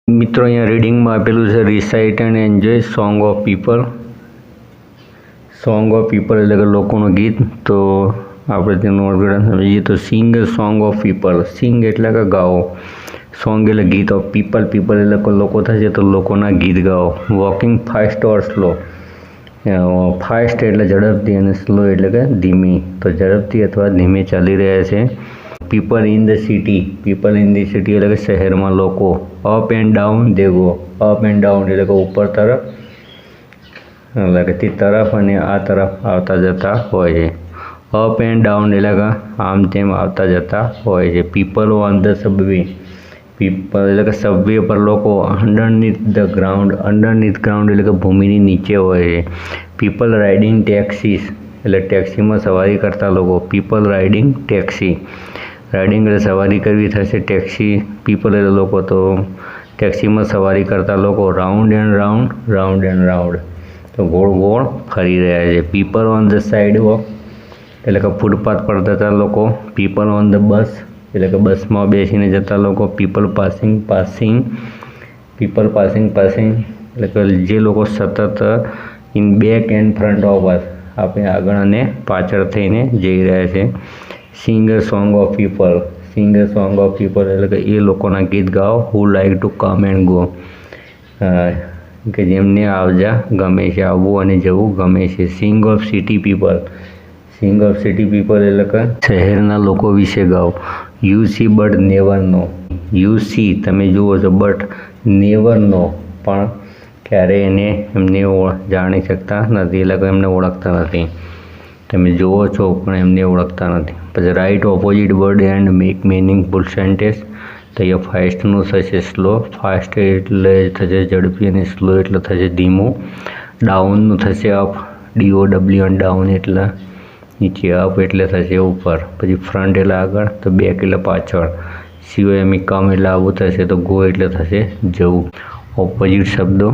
મિત્રો અહીંયા રીડિંગમાં આપેલું છે recite and enjoy song of people. Song of people એટલે કે લોકોનું ગીત. તો આપણે તેનું અર્થઘટન સમજીએ તો સિંગ સોંગ ઓફ પીપલ. સિંગ એટલે કે ગાઓ, સોંગ એટલે ગીત, ઓફ પીપલ પીપલ એટલે કે લોકો થશે તો લોકોના ગીત ગાઓ. વોકિંગ ફાસ્ટ ઓર સ્લો. ફાસ્ટ એટલે ઝડપથી અને સ્લો એટલે કે ધીમી. તો ઝડપથી અથવા ધીમે ચાલી રહ્યા છે. People in the city. People in the city એટલે કે શહેરમાં લોકો. Up and down they go. Up and down એટલે કે ઉપર તરફ એટલે કે તે તરફ અને આ તરફ આવતા જતા હોય છે. અપ એન્ડ ડાઉન એટલે કે આમ તેમ આવતા જતા હોય છે. People on the Subway. People એટલે કે સબવે પર લોકો. અંડરનીથ ધ ગ્રાઉન્ડ. અંડરનીથ ગ્રાઉન્ડ એટલે કે ભૂમિની નીચે હોય છે. પીપલ રાઇડિંગ ટેક્સીસ એટલે ટેક્સીમાં સવારી કરતા લોકો. People riding taxi. રાઇડિંગ એટલે સવારી કરવી થશે. ટેક્સી પીપલ એટલે લોકો, તો ટેક્સીમાં સવારી કરતા લોકો. Round and round. Round and round તો ગોળ ગોળ ફરી રહ્યા છે. People on the side walk એટલે કે ફૂટપાથ પર જતા લોકો. પીપલ ઓન ધ બસ એટલે કે બસમાં બેસીને જતા લોકો. People passing passing. People passing passing એટલે કે જે લોકો સતત in back and front of us આપણે આગળ અને પાછળ થઈને જઈ રહ્યા છે. Singer song of people. Singer song of people એટલે કે એ લોકોના ગીત ગાઓ. Who like to come and go કે જેમને આવજા ગમે છે, આવવું અને જવું ગમે છે. Sing of city people. Sing of city people એટલે કે શહેરના લોકો વિશે ગાઓ. You see but never know. You see તમે જુઓ છો, બટ નેવર નો પણ ક્યારેય એમને જાણી શકતા નથી એટલે કે એમને ઓળખતા નથી. તમે જુઓ છો પણ એમને ઓળખતા નથી. પછી write opposite word and make meaningful sentence. તો અહીંયા ફાસ્ટનું થશે સ્લો. ફાસ્ટ એટલે થશે ઝડપી અને સ્લો એટલે થશે ધીમું. ડાઉનનું થશે અપ. DOWN ડાઉન એટલે નીચે. અપ એટલે થશે ઉપર. પછી ફ્રન્ટ એટલે આગળ, તો બેક એટલે પાછળ. COME કમ એટલે આવું થશે, તો ગો એટલે થશે જવું. ઓપોઝિટ શબ્દો